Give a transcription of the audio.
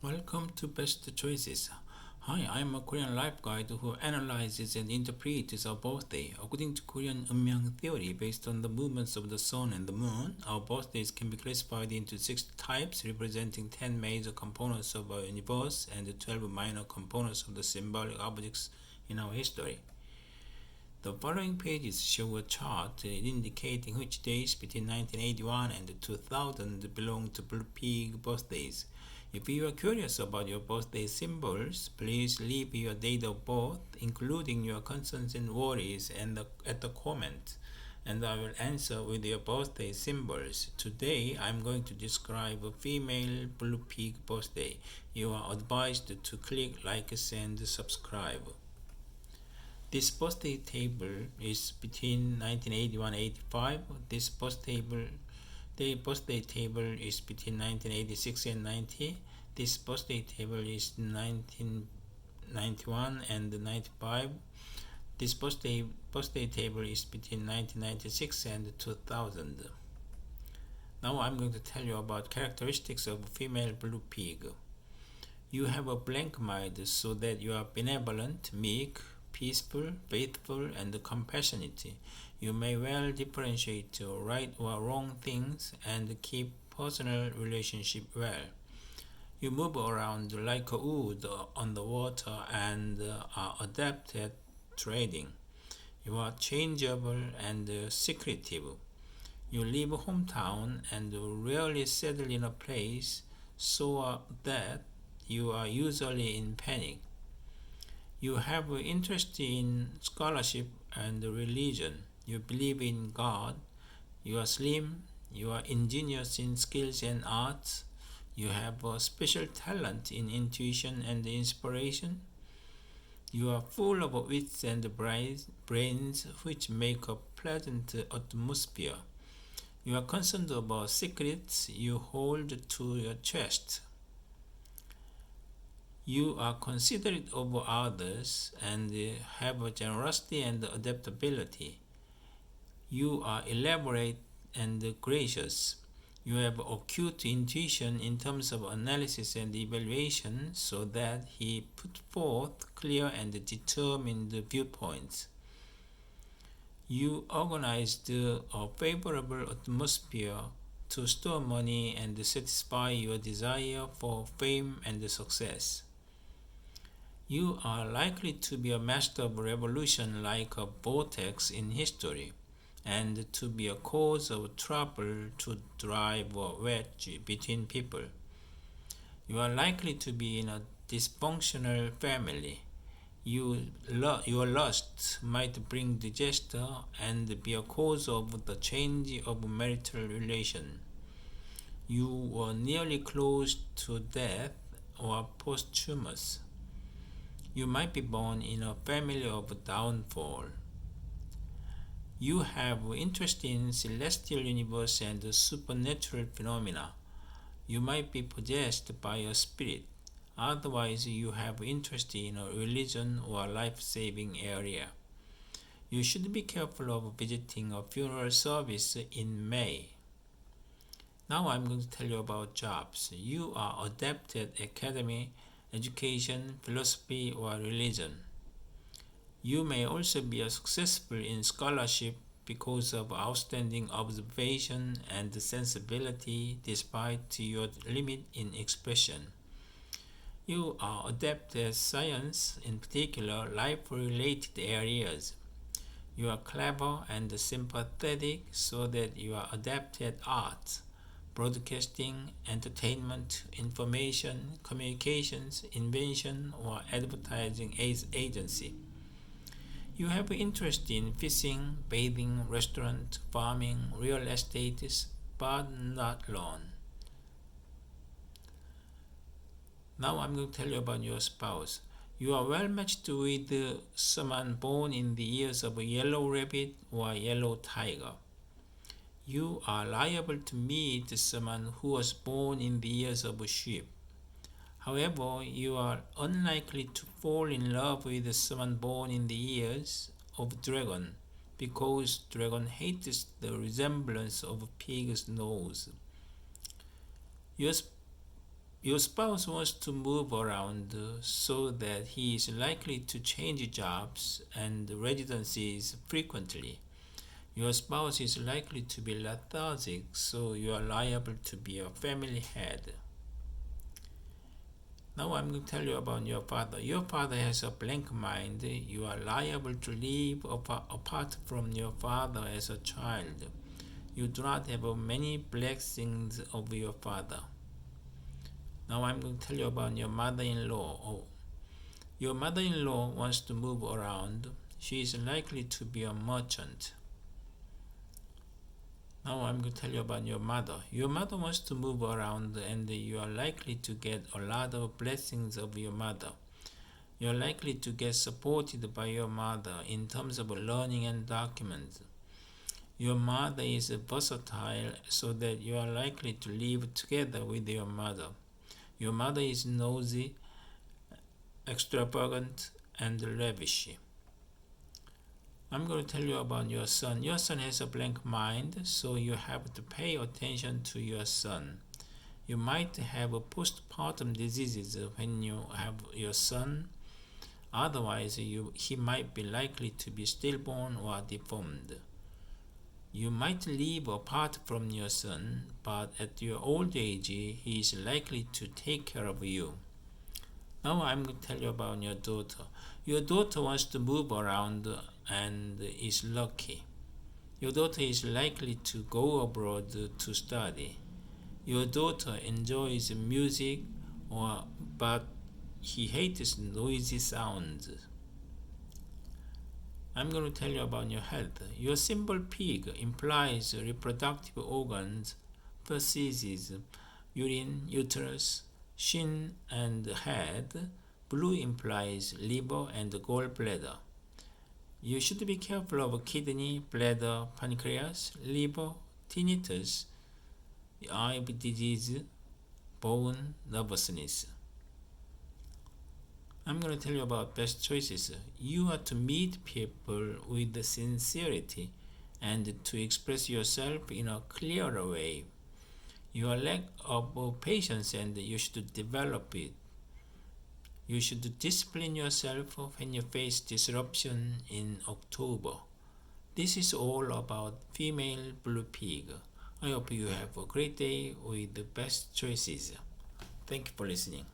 Welcome to Best Choices. Hi, I'm a Korean life guide who analyzes and interprets our birthday. According to Korean Eunmyeong theory, based on the movements of the sun and the moon, our birthdays can be classified into 6 types, representing 10 major components of our universe and 12 minor components of the symbolic objects in our history. The following pages show a chart indicating which days between 1981 and 2000 belong to Blue Pig birthdays. If you are curious about your birthday symbols, please leave your date of birth, including your concerns and worries, at the comment, and I will answer with your birthday symbols. Today, I'm going to describe a female Blue Pig birthday. You are advised to click like and subscribe. This birthday table is between 1981-85. This birthday table is between 1986 and 90. This birthday table is 1991 and 95. This birthday table is between 1996 and 2000. Now I'm going to tell you about characteristics of female blue pig. You have a blank mind so that you are benevolent, meek, peaceful, faithful, and compassionate. You may well differentiate right or wrong things and keep personal relationship well. You move around like a wood on the water and are adept at trading. You are changeable and secretive. You leave hometown and rarely settle in a place so that you are usually in panic. You have interest in scholarship and religion. You believe in God. You are slim. You are ingenious in skills and arts. You have a special talent in intuition and inspiration. You are full of wits and brains which make a pleasant atmosphere. You are concerned about secrets you hold to your chest. You are considerate of others and have a generosity and adaptability. You are elaborate and gracious. You have acute intuition in terms of analysis and evaluation so that he put forth clear and determined viewpoints. You organized a favorable atmosphere to store money and satisfy your desire for fame and success. You are likely to be a master of revolution like a vortex in history, and to be a cause of trouble to drive a wedge between people. You are likely to be in a dysfunctional family. Your lust might bring disaster and be a cause of the change of marital relation. You were nearly close to death or posthumous. You might be born in a family of downfall. You have interest in celestial universe and supernatural phenomena. You might be possessed by a spirit. Otherwise, you have interest in a religion or life-saving area. You should be careful of visiting a funeral service in May. Now I'm going to tell you about jobs. You are adept at academy, education, philosophy, or religion. You may also be successful in scholarship because of outstanding observation and sensibility despite your limit in expression. You are adept at science, in particular life-related areas. You are clever and sympathetic so that you are adept at arts, broadcasting, entertainment, information, communications, invention, or advertising agency. You have interest in fishing, bathing, restaurant, farming, real estate, but not lawn. Now I'm going to tell you about your spouse. You are well matched with someone born in the years of a yellow rabbit or yellow tiger. You are liable to meet someone who was born in the years of a sheep. However, you are unlikely to fall in love with someone born in the years of dragon because dragon hates the resemblance of a pig's nose. Your Your spouse wants to move around so that he is likely to change jobs and residencies frequently. Your spouse is likely to be lethargic, so you are liable to be a family head. Now I'm going to tell you about your father. Your father has a blank mind. You are liable to live apart from your father as a child. You do not have many blessings of your father. Now I'm going to tell you about your mother-in-law. Your mother-in-law wants to move around. She is likely to be a merchant. Now I'm going to tell you about your mother. Your mother wants to move around and you are likely to get a lot of blessings of your mother. You are likely to get supported by your mother in terms of learning and documents. Your mother is versatile so that you are likely to live together with your mother. Your mother is nosy, extravagant, and lavish. I'm going to tell you about your son. Your son has a blank mind, so you have to pay attention to your son. You might have postpartum diseases when you have your son. Otherwise, he might be likely to be stillborn or deformed. You might live apart from your son, but at your old age, he is likely to take care of you. Now I'm going to tell you about your daughter. Your daughter wants to move around and is lucky. Your daughter is likely to go abroad to study. Your daughter enjoys music, but he hates noisy sounds. I'm going to tell you about your health. Your symbol pig implies reproductive organs, feces, urine, uterus, shin, and head. Blue implies liver and gallbladder. You should be careful of kidney, bladder, pancreas, liver, tinnitus, eye disease, bone, nervousness. I'm going to tell you about best choices. You are to meet people with sincerity and to express yourself in a clearer way. Your lack of patience and you should develop it. You should discipline yourself when you face disruption in October. This is all about female blue pig. I hope you have a great day with the best choices. Thank you for listening.